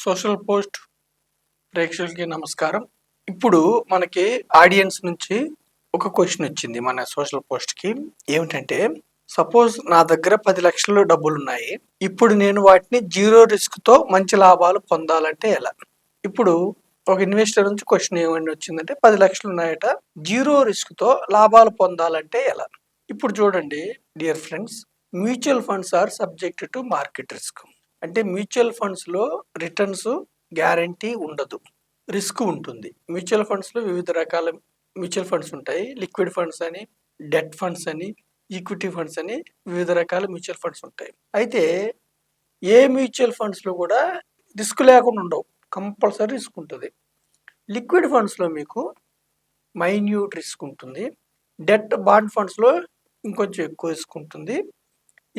Social post ప్రేక్షకులకి నమస్కారం. ఇప్పుడు మనకి ఆడియన్స్ నుంచి ఒక క్వశ్చన్ వచ్చింది మన సోషల్ పోస్ట్కి. ఏమిటంటే, సపోజ్ నా దగ్గర 10 లక్షలు డబ్బులున్నాయి. ఇప్పుడు నేను వాటిని జీరో రిస్క్తో మంచి లాభాలు పొందాలంటే ఎలా? ఇప్పుడు ఒక ఇన్వెస్టర్ నుంచి క్వశ్చన్ ఏమని వచ్చిందంటే, 10 లక్షలు ఉన్నాయట, జీరో రిస్క్తో లాభాలు పొందాలంటే ఎలా? ఇప్పుడు చూడండి dear friends, mutual funds are subject to market risk. అంటే మ్యూచువల్ ఫండ్స్లో రిటర్న్స్ గ్యారంటీ ఉండదు, రిస్క్ ఉంటుంది. మ్యూచువల్ ఫండ్స్లో వివిధ రకాల మ్యూచువల్ ఫండ్స్ ఉంటాయి. లిక్విడ్ ఫండ్స్ అని, డెట్ ఫండ్స్ అని, ఈక్విటీ ఫండ్స్ అని వివిధ రకాల మ్యూచువల్ ఫండ్స్ ఉంటాయి. అయితే ఏ మ్యూచువల్ ఫండ్స్లో కూడా రిస్క్ లేకుండా ఉండవు, కంపల్సరీ రిస్క్ ఉంటుంది. లిక్విడ్ ఫండ్స్లో మీకు మైన్యూట్ రిస్క్ ఉంటుంది. డెట్ బాండ్ ఫండ్స్లో ఇంకొంచెం ఎక్కువ రిస్క్ ఉంటుంది.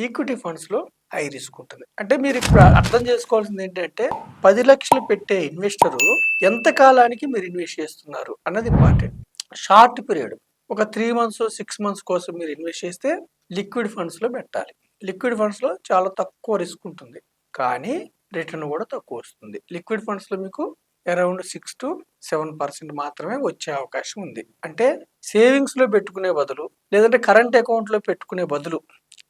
ఈక్విటీ ఫండ్స్లో హై రిస్క్ ఉంటుంది. అంటే మీరు ఇప్పుడు అర్థం చేసుకోవాల్సింది ఏంటంటే, 10 లక్షలు పెట్టే ఇన్వెస్టరు ఎంత కాలానికి మీరు ఇన్వెస్ట్ చేస్తున్నారు అన్నది ఇంపార్టెంట్. షార్ట్ పీరియడ్, ఒక 3 మంత్స్ 6 మంత్స్ కోసం మీరు ఇన్వెస్ట్ చేస్తే లిక్విడ్ ఫండ్స్లో పెట్టాలి. లిక్విడ్ ఫండ్స్లో చాలా తక్కువ రిస్క్ ఉంటుంది, కానీ రిటర్న్ కూడా తక్కువ వస్తుంది. లిక్విడ్ ఫండ్స్లో మీకు అరౌండ్ 6 to 7% మాత్రమే వచ్చే అవకాశం ఉంది. అంటే సేవింగ్స్లో పెట్టుకునే బదులు, లేదంటే కరెంట్ అకౌంట్లో పెట్టుకునే బదులు,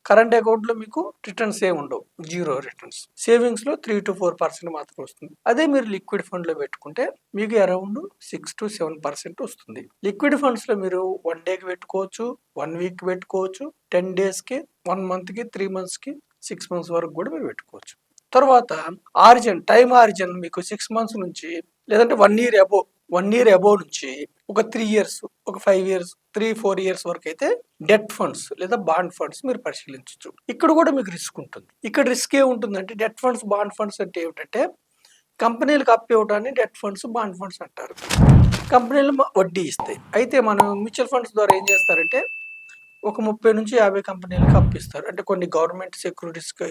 కరెంట్ అకౌంట్లో మీకు రిటర్న్స్ ఏమి ఉండవు, జీరో రిటర్న్స్. సేవింగ్స్లో 3 to 4% మాత్రం వస్తుంది. అదే మీరు లిక్విడ్ ఫండ్లో పెట్టుకుంటే మీకు అరౌండ్ 6 to 7% వస్తుంది. లిక్విడ్ ఫండ్స్లో మీరు 1 డేకి పెట్టుకోవచ్చు, 1 వీక్ పెట్టుకోవచ్చు, 10 డేస్కి, 1 మంత్కి, 3 మంత్స్కి, 6 మంత్స్ వరకు కూడా మీరు పెట్టుకోవచ్చు. తర్వాత ఆరిజిన్, టైం ఆరిజిన్ మీకు 6 మంత్స్ నుంచి, లేదంటే 1 ఇయర్ అబోవ్ నుంచి ఒక 3 ఇయర్స్, ఒక 5 ఇయర్స్, 3-4 ఇయర్స్ వరకు అయితే డెట్ ఫండ్స్ లేదా బాండ్ ఫండ్స్ మీరు పరిశీలించవచ్చు. ఇక్కడ కూడా మీకు రిస్క్ ఉంటుంది. ఇక్కడ రిస్క్ ఏముంటుందంటే, డెట్ ఫండ్స్, బాండ్ ఫండ్స్ అంటే ఏమిటంటే, కంపెనీలకు అప్పు ఇవ్వడాన్ని డెట్ ఫండ్స్, బాండ్ ఫండ్స్ అంటారు. కంపెనీలు వడ్డీ ఇస్తాయి. అయితే మనం మ్యూచువల్ ఫండ్స్ ద్వారా ఏం చేస్తారంటే, ఒక 30 నుంచి 50 కంపెనీలకు అప్పు ఇస్తారు. అంటే కొన్ని గవర్నమెంట్ సెక్యూరిటీస్కి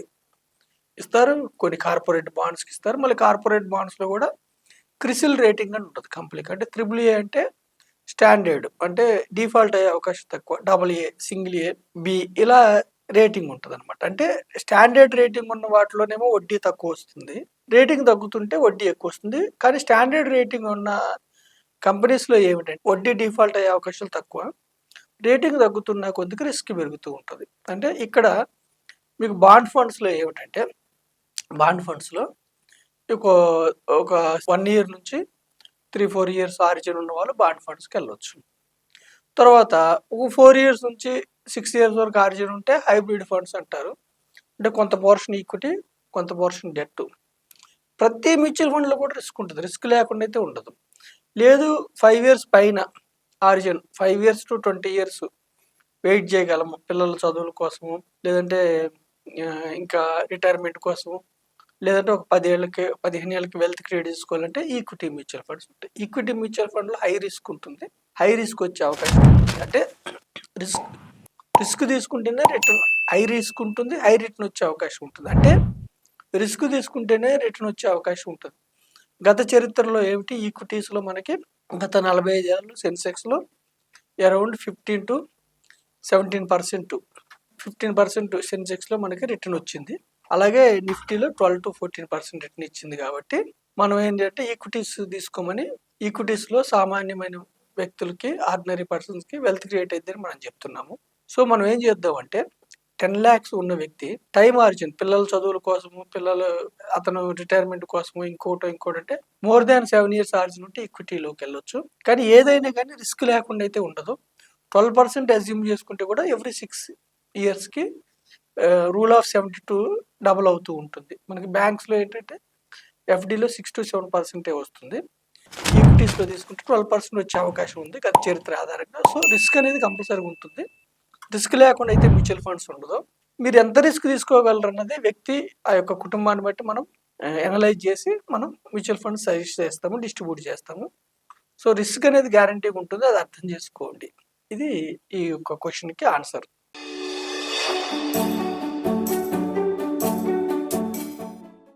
ఇస్తారు, కొన్ని కార్పొరేట్ బాండ్స్కి ఇస్తారు. మళ్ళీ కార్పొరేట్ బాండ్స్లో కూడా క్రిసిల్ రేటింగ్ అని ఉంటుంది కంపెనీకి. అంటే AAA అంటే స్టాండర్డ్, అంటే డిఫాల్ట్ అయ్యే అవకాశం తక్కువ. AA, సింగిల్ ఏ, బి ఇలా రేటింగ్ ఉంటుంది అనమాట. అంటే స్టాండర్డ్ రేటింగ్ ఉన్న వాటిలోనేమో వడ్డీ తక్కువ వస్తుంది, రేటింగ్ తగ్గుతుంటే వడ్డీ ఎక్కువ వస్తుంది. కానీ స్టాండర్డ్ రేటింగ్ ఉన్న కంపెనీస్లో ఏమిటంటే వడ్డీ డిఫాల్ట్ అయ్యే అవకాశాలు తక్కువ, రేటింగ్ తగ్గుతున్న కొద్దిగా రిస్క్ పెరుగుతూ ఉంటుంది. అంటే ఇక్కడ మీకు బాండ్ ఫండ్స్లో ఏమిటంటే, బాండ్ ఫండ్స్లో ఒక 1 ఇయర్ నుంచి 3-4 ఇయర్స్ ఆరిజిన్ ఉన్న వాళ్ళు బాండ్ ఫండ్స్కి వెళ్ళొచ్చు. తర్వాత ఒక 4 ఇయర్స్ నుంచి 6 ఇయర్స్ వరకు ఆరిజిన్ ఉంటే హైబ్రిడ్ ఫండ్స్ అంటారు. అంటే కొంత పోర్షన్ ఈక్విటీ, కొంత పోర్షన్ డెట్. ప్రతి మ్యూచువల్ ఫండ్లో కూడా రిస్క్ ఉంటుంది, రిస్క్ లేకుండా అయితే ఉండదు. లేదు 5 ఇయర్స్ పైన horizon, 5 years to 20 years wait చేయగలము పిల్లల చదువుల కోసము, లేదంటే ఇంకా రిటైర్మెంట్ కోసము, లేదంటే ఒక 15 ఏళ్ళకి వెల్త్ క్రియేట్ చేసుకోవాలంటే ఈక్విటీ మ్యూచువల్ ఫండ్స్ ఉంటాయి. ఈక్విటీ మ్యూచువల్ ఫండ్లో హై రిస్క్ ఉంటుంది, హై రిస్క్ వచ్చే అవకాశం ఉంటుంది. అంటే రిస్క్ తీసుకుంటేనే రిటర్న్, హై రిస్క్ ఉంటుంది, హై రిటర్న్ వచ్చే అవకాశం ఉంటుంది. అంటే రిస్క్ తీసుకుంటేనే రిటర్న్ వచ్చే అవకాశం ఉంటుంది. గత చరిత్రలో ఏమిటి, ఈక్విటీస్లో మనకి గత 45 ఏళ్ళు సెన్సెక్స్లో అరౌండ్ 15 to 17%, 15% సెన్సెక్స్లో మనకి రిటర్న్ వచ్చింది. అలాగే నిఫ్టీలో 12 to 14% రిటర్న్ ఇచ్చింది. కాబట్టి మనం ఏంటంటే ఈక్విటీస్ తీసుకోమని, ఈక్విటీస్లో సామాన్యమైన వ్యక్తులకి, ఆర్డినరీ పర్సన్స్కి వెల్త్ క్రియేట్ అయిందని మనం చెప్తున్నాము. సో మనం ఏం చేద్దామంటే, 10 lakhs ఉన్న వ్యక్తి టైం ఆరిజిన్, పిల్లల చదువుల కోసము, అతను రిటైర్మెంట్ కోసము, ఇంకోటి అంటే మోర్ దాన్ 7 years ఆరిజిన్ ఉంటే ఈక్విటీలోకి వెళ్ళొచ్చు. కానీ ఏదైనా కానీ రిస్క్ లేకుండా అయితే ఉండదు. 12% అజ్యూమ్ చేసుకుంటే కూడా ఎవ్రీ 6 ఇయర్స్కి రూల్ ఆఫ్ 72 డబుల్ అవుతూ ఉంటుంది. మనకి బ్యాంక్స్లో ఏంటంటే ఎఫ్డీలో 6 to 7% వస్తుంది, ఈక్విటీస్లో తీసుకుంటే 12% వచ్చే అవకాశం ఉంది గత చరిత్ర ఆధారంగా. సో రిస్క్ అనేది కంపల్సరీగా ఉంటుంది. రిస్క్ లేకుండా అయితే మ్యూచువల్ ఫండ్స్ ఉండదు. మీరు ఎంత రిస్క్ తీసుకోగలరు అన్నది వ్యక్తి ఆ యొక్క కుటుంబాన్ని బట్టి మనం అనలైజ్ చేసి మనం మ్యూచువల్ ఫండ్స్ సజెస్ట్ చేస్తాము, డిస్ట్రిబ్యూట్ చేస్తాము. సో రిస్క్ అనేది గ్యారంటీగా ఉంటుంది, అది అర్థం చేసుకోండి. ఇది ఈ యొక్క క్వశ్చన్కి ఆన్సర్.